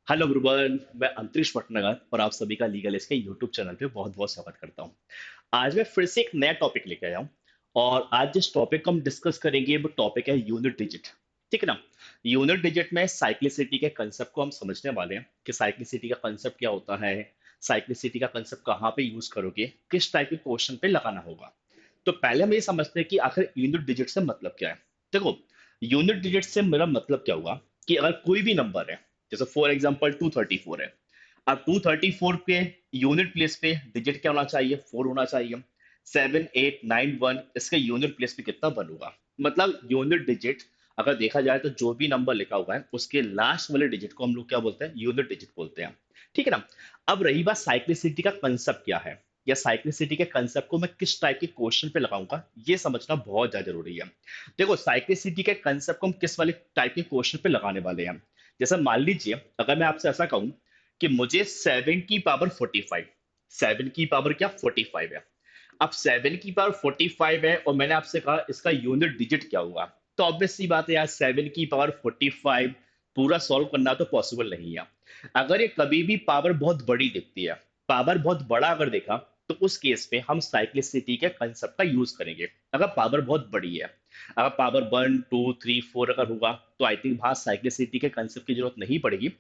Hello everyone, मैं अंतरिक्ष भटनागर और आप सभी का लीगल एज के यूट्यूब चैनल पे बहुत बहुत स्वागत करता हूँ। आज मैं फिर से एक नया टॉपिक लेके आया हूँ और आज जिस टॉपिक को हम डिस्कस करेंगे वो टॉपिक है यूनिट डिजिट। ठीक है ना। यूनिट डिजिट में साइक्लिसिटी के कंसेप्ट को हम समझने वाले हैं कि साइक्लिसिटी का कंसेप्ट क्या होता है, साइक्लिसिटी का कंसेप्ट कहाँ पे यूज करोगे, किस टाइप के क्वेश्चन पे लगाना होगा। तो पहले हम ये समझते हैं कि आखिर यूनिट डिजिट से मतलब क्या है। देखो, यूनिट डिजिट से मेरा मतलब क्या हुआ कि अगर कोई भी नंबर है, जैसे फॉर एग्जांपल 234 है, अब 234 पे यूनिट प्लेस पे डिजिट क्या होना चाहिए, 4 होना चाहिए। 7891 इसके यूनिट प्लेस पे कितना बनूगा, मतलब यूनिट डिजिट अगर देखा जाए तो जो भी नंबर लिखा हुआ है उसके लास्ट वाले डिजिट को हम लोग क्या बोलते हैं, यूनिट डिजिट बोलते हैं। ठीक है ना। अब रही बात साइक्लिसिटी का कंसेप्ट क्या है, या साइक्लिसिटी के कंसेप्ट को मैं किस टाइप के क्वेश्चन पे लगाऊंगा, ये समझना बहुत ज्यादा जरूरी है। देखो, साइक्लिसिटी के कंसेप्ट को हम किस वाले टाइप के क्वेश्चन पे लगाने वाले हैं। जैसे मान लीजिए अगर मैं आपसे ऐसा कहूं कि मुझे 7 की पावर 45, 7 की पावर क्या 45 है। अब 7 की पावर 45 है और मैंने आपसे कहा इसका यूनिट डिजिट क्या होगा। तो ऑब्वियस सी बात है यार, 7 की पावर 45 पूरा सॉल्व करना तो पॉसिबल नहीं है। अगर ये कभी भी पावर बहुत बड़ी दिखती है, पावर बहुत बड़ा अगर देखा, तो उस केस में हम साइक्लिसिटी के कंसेप्ट का यूज करेंगे। अगर पावर बहुत बड़ी है, अगर पावर 1 2 3 4 अगर होगा, तो आई थिंक वहां साइक्लिसिटी के कंसेप्ट की जरूरत नहीं पड़ेगी।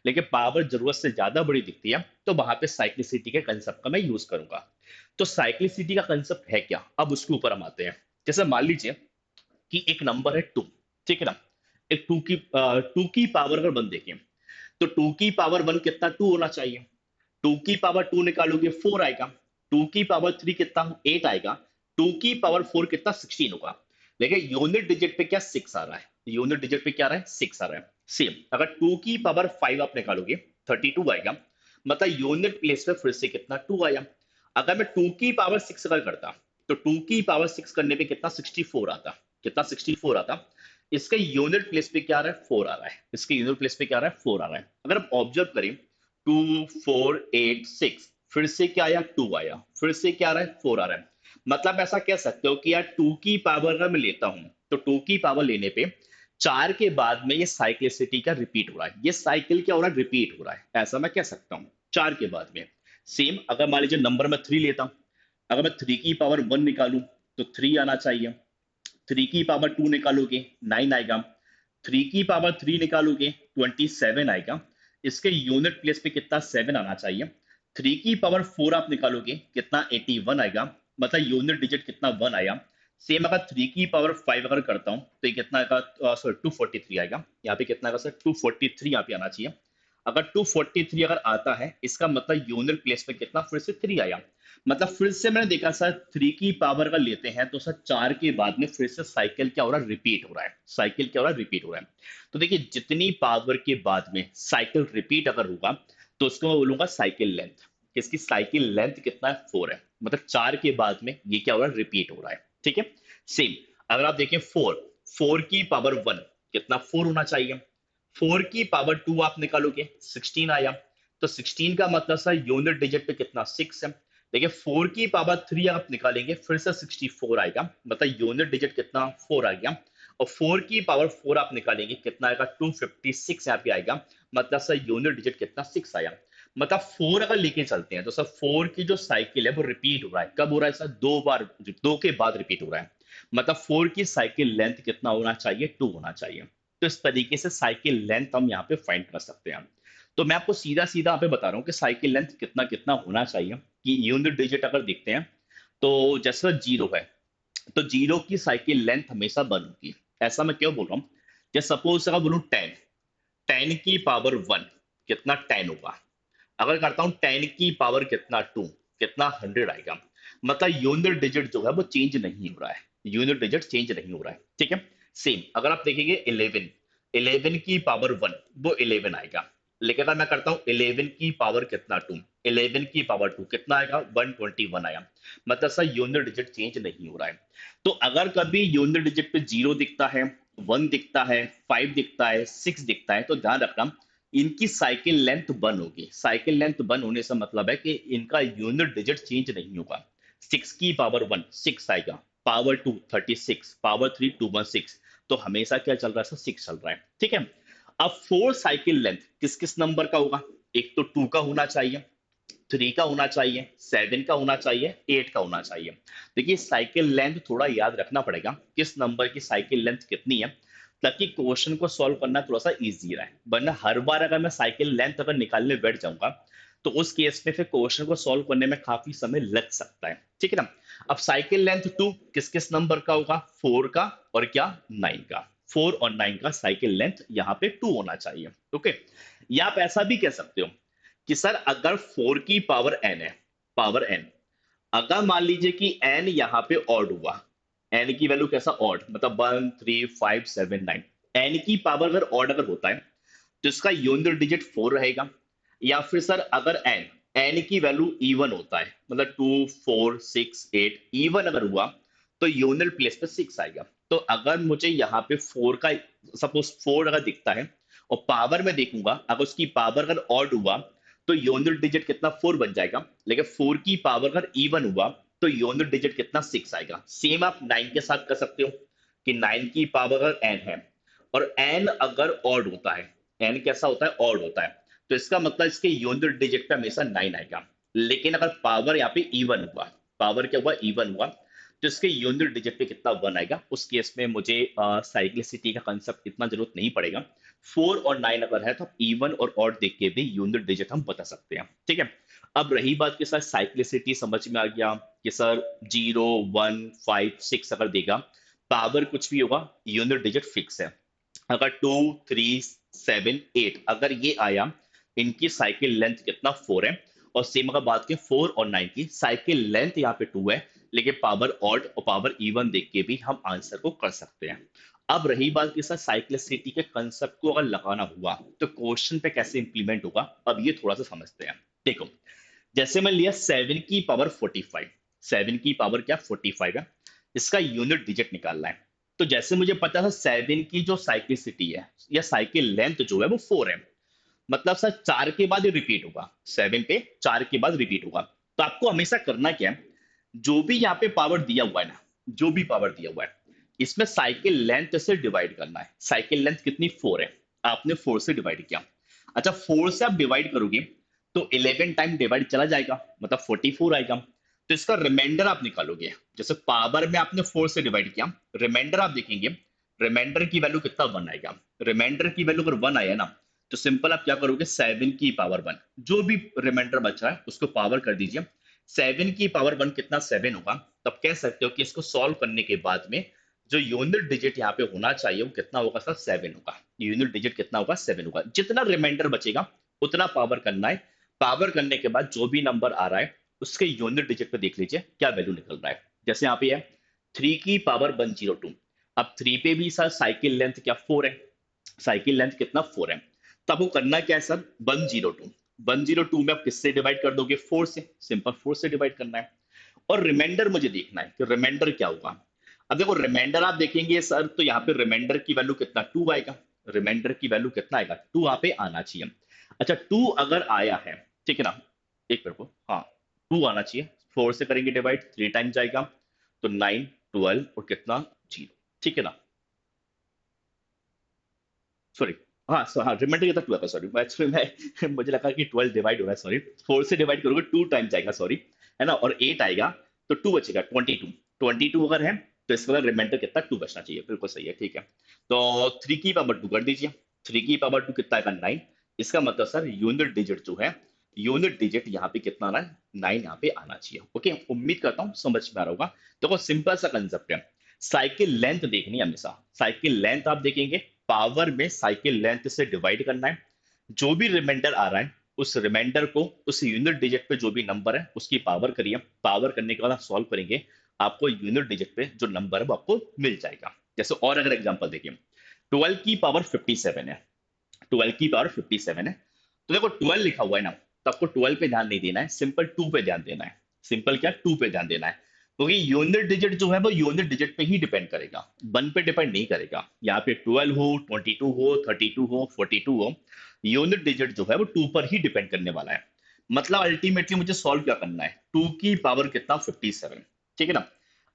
लेकिन पावर जरूरत से ज्यादा बड़ी दिखती है तो वहां पे साइक्लिसिटी के कंसेप्ट का मैं यूज करूंगा। तो साइक्लिसिटी का कंसेप्ट है क्या, अब उसके ऊपर हम आते हैं। जैसे मान लीजिए कि एक नंबर है 2। ठीक है ना। एक टू की पावर अगर 1 देखें, तो 2 की पावर 1 कितना, 2 होना चाहिए। 2 की पावर 2 निकालोगे 4 आएगा। 2 की पावर 3 कितना, 8 आएगा। 2 की पावर 4 कितना, 16 होगा। लेकिन यूनिट डिजिट पे क्या 6 आ रहा है, यूनिट डिजिट पे क्या आ रहा है, 6 आ रहा है। सेम अगर 2 की पावर 5 आप निकालोगे 32 आएगा। मतलब यूनिट प्लेस पे फिर से कितना, 2 आया। अगर मैं 2 की पावर 6 अगर करता, तो 2 की पावर 6 करने पे कितना, 64 आता। कितना, 64 आता। इसका यूनिट प्लेस पे क्या आ रहा है, 4 आ रहा है। इसके यूनिट प्लेस पे क्या आ रहा है, 4 आ रहा है। अगर हम ऑब्जर्व करें, 2 4 8 6, फिर से क्या आया, 2 आया। फिर से क्या आ रहा है, 4 आ रहा है। मतलब ऐसा कह सकते हो कि यार 2 की पावर अगर मैं लेता हूं, तो 2 की पावर लेने पे 4 के बाद में ये साइक्लिसिटी का रिपीट हो रहा है, ये साइकिल क्या हो रहा है, रिपीट हो रहा है, ऐसा मैं कह सकता हूँ 4 के बाद में। सेम अगर मान लीजिए नंबर मैं 3 लेता हूँ, अगर मैं 3 की पावर 1 निकालूं, तो 3 आना चाहिए। 3 की पावर 2 निकालोगे 9 आएगा। 3 की पावर 3 निकालोगे 27 आएगा। इसके यूनिट प्लेस पे कितना, 7 आना चाहिए। 3 की पावर 4 आप निकालोगे कितना, 81 आएगा। मतलब यूनिट डिजिट कितना, 1 आया। सेम अगर 3 की पावर 5 अगर करता हूँ तो ये कितना आएगा, सॉरी 243 आएगा। यहाँ पे कितना आएगा सर, 243 यहाँ पे आना चाहिए। अगर 243 अगर आता है, इसका मतलब यूनिट प्लेस पे कितना, फिर से 3 आया। मतलब फिर से मैंने देखा सर 3 की पावर अगर लेते हैं तो सर 4 के बाद में फिर से साइकिल क्या हो रहा है, रिपीट हो रहा है। साइकिल क्या हो रहा है, रिपीट हो रहा है। तो देखिए, जितनी पावर के बाद में साइकिल रिपीट अगर होगा, तो उसको मैं बोलूंगा साइकिल लेंथ। इसकी साइकिल लेंथ कितना है, 4 है। मतलब 4 के बाद में ये क्या हो रहा है, रिपीट हो रहा है। ठीक है। सेम अगर आप देखें 4, 4 की पावर 1 कितना, 4 होना चाहिए। 4 की पावर 2 आप निकालोगे 16 आया। तो 16 का मतलब सर यूनिट डिजिट पे कितना, 6 है। देखिए 4 की पावर 3 आप निकालेंगे फिर से 64 आएगा। मतलब यूनिट डिजिट कितना, 4 आ गया। और 4 की पावर 4 आप निकालेंगे कितना आएगा, 256 यहाँ पे आएगा। मतलब सर यूनिट डिजिट कितना, 6 आया। मतलब 4 अगर लेके चलते हैं तो सर 4 की जो साइकिल है वो रिपीट हो रहा है। कब हो रहा है सर, 2 बार, 2 के बाद रिपीट हो रहा है। मतलब 4 की साइकिल लेंथ कितना होना चाहिए, 2 होना चाहिए। तो इस तरीके से साइकिल लेंथ हम यहाँ पे फाइंड कर सकते हैं। तो मैं आपको सीधा सीधा यहाँ पे बता रहा हूँ कि साइकिल लेंथ कितना कितना होना चाहिए। कि यूनिट डिजिट अगर देखते हैं, तो जैसे 0 है, तो 0 की साइकिल लेंथ हमेशा 1 होगी। ऐसा मैं क्यों बोल रहा हूँ, जैसे सपोज अगर बोलूँ 10, 10 की पावर 1 कितना, 10 होगा। अगर करता हूँ 10 की पावर कितना, 2 कितना, 100 आएगा। मतलब यूनिट डिजिट जो है वो चेंज नहीं हो रहा है, यूनिट डिजिट चेंज नहीं हो रहा है। ठीक है। सेम अगर आप देखेंगे 11, 11 की पावर 1 वो 11 आएगा। लेकिन अगर मैं करता हूँ 11 की पावर कितना, 2, 11 की पावर 2 कितना आएगा, 121 आया। मतलब सर यूनिट डिजिट चेंज नहीं हो रहा है। तो अगर कभी यूनिट डिजिट पे 0 दिखता है, 1 दिखता है, 5 दिखता है, 6 दिखता है, तो ध्यान रखना इनकी साइकिल लेंथ 1 होगी। साइकिल लेंथ 1 होने से मतलब है कि इनका यूनिट डिजिट चेंज नहीं होगा। 6 की पावर 1 6 आएगा, पावर 2 36, पावर 3 216। तो हमेशा क्या चल रहा है सर, 6 चल रहा है। ठीक है। अब फोर साइकिल लेंथ किस किस नंबर का होगा? एक तो 2 का होना चाहिए, 3 का होना चाहिए, 7 का होना चाहिए, 8 का होना चाहिए। देखिए साइकिल लेंथ थोड़ा याद रखना पड़ेगा, किस नंबर की साइकिल लेंथ कितनी है, ताकि क्वेश्चन को सॉल्व करना थोड़ा सा इजी रहे। वरना हर बार अगर मैं साइकिल लेंथ अगर निकालने बैठ जाऊंगा तो उस केस में फिर क्वेश्चन को सॉल्व करने में काफी समय लग सकता है, ठीक है ना। अब साइकिल लेंथ 2 किस किस नंबर का होगा? 4 का और क्या 9 का। 4 और 9 का साइकिल लेंथ यहाँ पे 2 होना चाहिए। ओके, या आप ऐसा भी कह सकते हो कि सर अगर 4 की पावर n है, पावर n, अगर मान लीजिए कि n यहाँ पे ऑड हुआ, n की वैल्यू कैसा ऑड, मतलब 1 3 5 7 9, n की पावर अगर ऑड अगर होता है तो इसका यूनिट डिजिट 4 रहेगा। या फिर सर अगर n की वैल्यू इवन होता है, मतलब 2 4 6 8 इवन अगर हुआ तो यूनिट प्लेस पे 6 आएगा। तो अगर मुझे यहाँ पे 4 का, सपोज 4 अगर दिखता है और पावर में देखूंगा, अगर उसकी पावर अगर ऑड हुआ तो यूनिट डिजिट कितना 4 बन जाएगा, लेकिन 4 की पावर अगर इवन हुआ तो यूनिट डिजिट कितना 6 आएगा। सेम आप 9 के साथ कर सकते हो कि 9 की पावर अगर n है और n अगर ऑड होता है, n कैसा होता है, ऑड होता है, तो इसका मतलब इसके यूनिट डिजिट पे हमेशा 9 आएगा। लेकिन अगर पावर यहाँ पे इवन हुआ, पावर क्या हुआ, इवन हुआ, तो इसके यूनिट डिजिट पे कितना 1 आएगा। उस केस में मुझे साइक्लिसिटी का कंसेप्ट इतना जरूरत नहीं पड़ेगा। 4 और 9 अगर है तो इवन और ऑड देख के भी यूनिट डिजिट हम बता सकते हैं, ठीक है। अब रही बात कि सर साइक्लिसिटी समझ में आ गया कि सर 0 1 5 6 अगर देगा, पावर कुछ भी होगा, यूनिट डिजिट फिक्स है। अगर 2 3 7 8 अगर ये आया, इनकी साइकिल लेंथ कितना 4 है। और सेम अगर बात करें 4 और 9 की, साइकिल लेंथ यहाँ पे 2 है, लेकिन पावर ऑड और पावर इवन देख के भी हम आंसर को कर सकते हैं। अब रही बात कि सर साइक्लिसिटी के कंसेप्ट को अगर लगाना हुआ तो क्वेश्चन पे कैसे इंप्लीमेंट होगा, अब ये थोड़ा सा समझते हैं। देखो, जैसे मैं लिया 7 की पावर 45, 7 की पावर क्या 45 है, इसका यूनिट डिजिट निकालना है। तो जैसे मुझे पता था 7 की जो साइक्लिसिटी है या साइकिल लेंथ जो है वो 4 है, मतलब सर 4 के बाद ये रिपीट होगा, 7 पे 4 के बाद रिपीट होगा। तो आपको हमेशा करना क्या है, जो भी यहाँ पे पावर दिया हुआ है ना, जो भी पावर दिया हुआ है, इसमें साइकिल लेंथ से डिवाइड करना है। साइकिल लेंथ कितनी 4 है, आपने 4 से डिवाइड किया। अच्छा 4 से आप डिवाइड करोगे तो 11 टाइम डिवाइड चला जाएगा, मतलब 44 आएगा। तो इसका रिमाइंडर आप निकालोगे, जैसे पावर में आपने 4 से डिवाइड किया, रिमाइंडर आप देखेंगे, रिमाइंडर की वैल्यू कितना 1 आएगा। रिमाइंडर की वैल्यू अगर 1 आया ना, तो सिंपल आप क्या करोगे, 7 की पावर 1, जो भी रिमाइंडर बचा है उसको पावर कर दीजिए। 7 की पावर 1 कितना 7 होगा। तब कह सकते हो कि इसको सॉल्व करने के बाद में जो यूनिट डिजिट यहाँ पे होना चाहिए वो कितना होगा सर, 7 होगा। यूनिट डिजिट कितना होगा, 7 होगा। जितना रिमाइंडर बचेगा उतना पावर करना है। पावर करने के बाद जो भी नंबर आ रहा है उसके यूनिट डिजिट पे देख लीजिए क्या वैल्यू निकल रहा है। जैसे यहाँ पे है 3 की पावर 102, अब 3 पे भी सर साइकिल लेंथ क्या 4 है, साइकिल लेंथ कितना 4 है। तो आपको करना क्या है सर, 102, 102 में आप किससे डिवाइड कर दोगे, 4 से, सिंपल 4 से डिवाइड करना है। और रिमाइंडर मुझे देखना है कि रिमाइंडर क्या होगा। अब देखो रिमाइंडर आप देखेंगे सर, तो यहाँ पे रिमाइंडर की वैल्यू कितना 2 आएगा, रिमाइंडर की वैल्यू कितना आएगा 2 यहाँ पे आना चाहिए। अच्छा 2 अगर आया है, ठीक है ना, एक मिनट को, हाँ 2 आना चाहिए। 4 से करेंगे डिवाइड, 3 टाइम जाएगा तो 9 12 और कितना 0, ठीक है ना, सॉरी, हाँ रिमाइंडर कितना 2 आएगा, सॉरी एक्चुअली मैं मुझे लगा कि 12 डिवाइड हो रहा है, सॉरी। 4 से डिवाइड करोगे 2 टाइम जाएगा, सॉरी, है ना, और 8 आएगा तो 2 बचेगा 22, 22 अगर है तो इसका रिमाइंडर कितना 2 बचना चाहिए, बिल्कुल सही है, ठीक है। तो 3 की पावर 2 कर दीजिए, 3 की पावर 2 कितना आएगा 9। इसका मतलब सर यूनिट डिजिट जो है, यूनिट डिजिट यहाँ पे कितना आना है, 9 यहाँ पे आना चाहिए। ओके, उम्मीद करता हूँ समझ में आ रहा होगा। देखो सिंपल सा कंसेप्ट है, साइकिल लेंथ देखनी है हमेशा। साइकिल लेंथ आप देखेंगे, पावर में साइकिल लेंथ से डिवाइड करना है। जो भी रिमाइंडर आ रहा है उस रिमाइंडर को उस यूनिट डिजिट पे जो भी नंबर है उसकी पावर करिए। पावर करने के बाद आप सॉल्व करेंगे, आपको यूनिट डिजिट पे जो नंबर है वो आपको मिल जाएगा। जैसे और अगर एग्जांपल देखिए, 12 की पावर 57 है, 12 की पावर 57 है, तो देखो 12 लिखा हुआ है ना, तो आपको 12 पे ध्यान नहीं देना है, सिंपल 2 पे ध्यान देना है। सिंपल क्या, 2 पे ध्यान देना है, क्योंकि यूनिट डिजिट जो है वो यूनिट डिजिट पे ही डिपेंड करेगा, 1 पे डिपेंड नहीं करेगा। यहाँ पे 12 हो, 22 हो, 32 हो, 42 हो, यूनिट डिजिट जो है वो 2 पर ही डिपेंड करने वाला है। मतलब अल्टीमेटली मुझे सॉल्व क्या करना है, 2 की पावर कितना 57, ठीक है ना।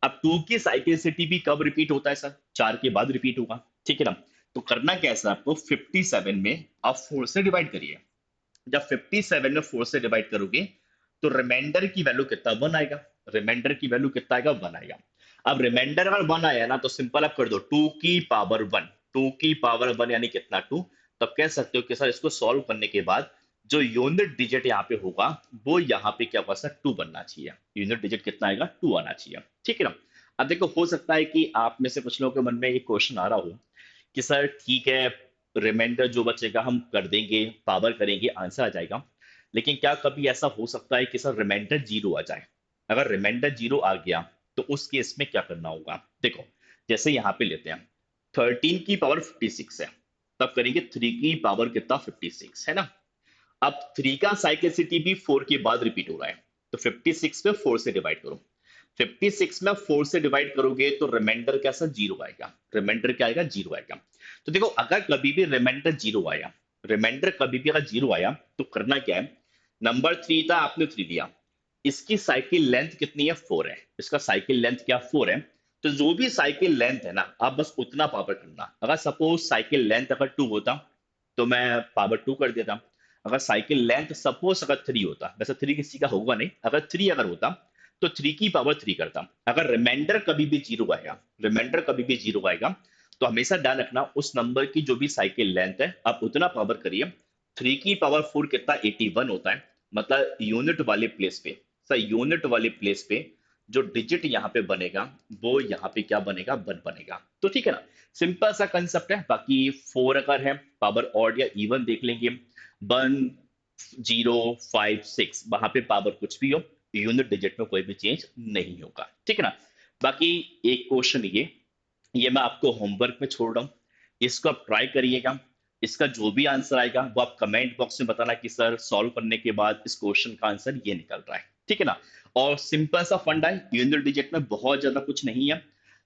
अब 2 की साइक्लिसिटी भी कब रिपीट होता है सर, 4 के बाद रिपीट होगा, ठीक है ना। तो करना क्या है सर आपको, 57 में आप 4 से डिवाइड करिए। जब 57 में 4 से डिवाइड करोगे तो रिमाइंडर की वैल्यू कितना, 1 आएगा। रिमाइंडर की वैल्यू कितना आएगा, 1 आएगा। अब रिमाइंडर अगर 1 आया ना तो सिंपल आप कर दो 2 की पावर 1, 2 की पावर 1 यानी कितना, 2। तब कह सकते हो कि सर इसको सॉल्व करने के बाद जो यूनिट डिजिट यहाँ पे होगा वो यहाँ पे क्या होगा सर, 2 बनना चाहिए। यूनिट डिजिट कितना आएगा, 2 आना चाहिए, ठीक है ना। अब देखो हो सकता है कि आप में से कुछ लोगों के मन में ये क्वेश्चन आ रहा हो कि सर ठीक है, रिमाइंडर जो बचेगा हम कर देंगे, पावर करेंगे, आंसर आ जाएगा। लेकिन क्या कभी ऐसा हो सकता है कि सर रिमाइंडर जीरो आ जाए? अगर रिमाइंडर जीरो आ गया तो उस केस में क्या करना होगा, देखो जैसे यहाँ पे लेते हैं 13 की पावर 56 है, तब करेंगे 3 की पावर कितना, 56 है ना। अब 3 का साइक्लिसिटी भी 4 के बाद रिपीट हो रहा है, तो 56 में 4 से डिवाइड करो। 56 में 4 से डिवाइड करोगे तो रिमाइंडर कैसा, जीरो आएगा। रिमाइंडर क्या आएगा, जीरो आएगा। तो देखो अगर कभी भी रिमाइंडर जीरो आया, रिमाइंडर कभी भी अगर जीरो आया तो करना क्या है, नंबर 3 था, आपने 3 दिया, इसकी साइकिल लेंथ कितनी है, 4 है। इसका साइकिल लेंथ क्या, 4 है। तो जो भी साइकिल लेंथ है ना, आप बस उतना पावर करना। अगर सपोज साइकिल लेंथ अगर 2 होता तो मैं पावर 2 कर देता। अगर साइकिल लेंथ सपोज अगर 3 होता, वैसे 3 किसी का होगा नहीं, अगर 3 अगर होता तो 3 की पावर 3 करता। अगर रिमाइंडर कभी भी जीरो आएगा, रिमाइंडर कभी भी जीरो आएगा, तो हमेशा ध्यान रखना उस नंबर की जो भी साइकिल लेंथ है आप उतना पावर करिए। 3 की पावर 4 कितना, 81 होता है। मतलब यूनिट वाले प्लेस पे, सर यूनिट वाले प्लेस पे जो डिजिट यहाँ पे बनेगा वो यहाँ पे क्या बनेगा, 1 बनेगा। तो ठीक है ना, सिंपल सा कंसेप्ट है। बाकी 4 अगर है पावर ऑड या इवन देख लेंगे, 1 0 5 6 वहां पे पावर कुछ भी हो, यूनिट डिजिट में कोई भी चेंज नहीं होगा, ठीक है ना। बाकी एक क्वेश्चन ये मैं आपको होमवर्क में छोड़ रहा हूँ, इसको आप ट्राई करिएगा। इसका जो भी आंसर आएगा वो आप कमेंट बॉक्स में बताना कि सर सॉल्व करने के बाद इस क्वेश्चन का आंसर ये निकल रहा है, ठीक है ना। और सिंपल सा फंडा है, यूनिट डिजिट में बहुत ज्यादा कुछ नहीं है।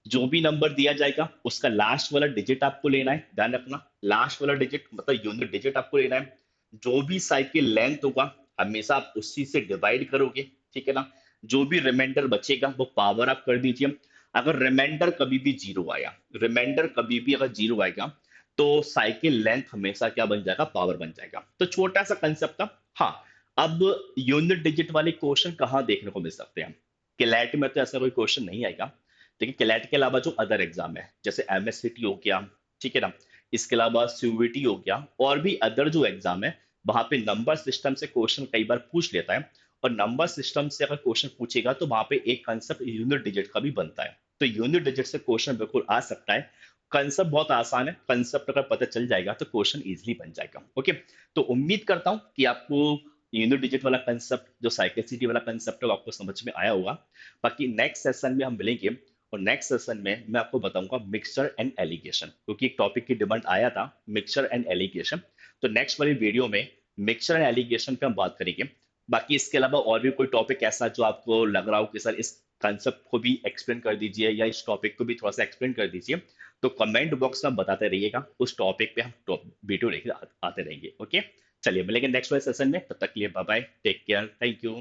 जो भी नंबर दिया जाएगा उसका लास्ट वाला डिजिट आपको लेना है, ध्यान रखना लास्ट वाला डिजिट मतलब यूनिट डिजिट आपको लेना है। जो भी साइकिल लेंथ होगा हमेशा आप उसी से डिवाइड करोगे, ठीक है ना। जो भी रिमाइंडर बचेगा वो पावर आप कर दीजिए। अगर रिमाइंडर कभी भी जीरो आया, रिमाइंडर कभी भी अगर जीरो आएगा तो साइकिल लेंथ हमेशा क्या बन जाएगा, पावर बन जाएगा। तो छोटा सा कंसेप्ट था। हाँ, अब यूनिट डिजिट वाले क्वेश्चन कहाँ देखने को मिल सकते हैं, क्लैट में तो ऐसा कोई क्वेश्चन नहीं आएगा। लेकिन क्लैट के अलावा जो अदर एग्जाम है जैसे एमएससीटी हो गया, ठीक है ना, इसके अलावा सीयूईटी हो गया, और भी अदर जो एग्जाम है वहां पे नंबर सिस्टम से क्वेश्चन कई बार पूछ लेता है। और नंबर सिस्टम से अगर क्वेश्चन पूछेगा तो वहां पे एक कंसेप्ट यूनिट डिजिट का भी बनता है। तो यूनिट डिजिट से क्वेश्चन बिल्कुल आ सकता है। कंसेप्ट बहुत आसान है, कंसेप्ट अगर पता चल जाएगा तो क्वेश्चन इजीली बन जाएगा। ओके, तो उम्मीद करता हूँ कि आपको यूनिट डिजिट वाला कंसेप्ट, जो साइक्लिसिटी वाला कंसेप्ट है वो आपको समझ में आया होगा। बाकी नेक्स्ट सेशन में हम मिलेंगे और नेक्स्ट सेशन में मैं आपको बताऊंगा मिक्सचर एंड एलिगेशन, क्योंकि एक टॉपिक की डिमांड आया था मिक्सचर एंड एलिगेशन। तो नेक्स्ट वाली वीडियो में मिक्सचर एंड एलिगेशन पे हम बात करेंगे। बाकी इसके अलावा और भी कोई टॉपिक ऐसा जो आपको लग रहा हो कि सर इस कंसेप्ट को भी एक्सप्लेन कर दीजिए या इस टॉपिक को भी थोड़ा सा एक्सप्लेन कर दीजिए, तो कमेंट बॉक्स में बताते रहिएगा, उस टॉपिक पे हम वीडियो लेकर आते रहेंगे। ओके, चलिए मिलेंगे नेक्स्ट वाले सेशन में, तब तक के लिए bye bye, take care, thank you.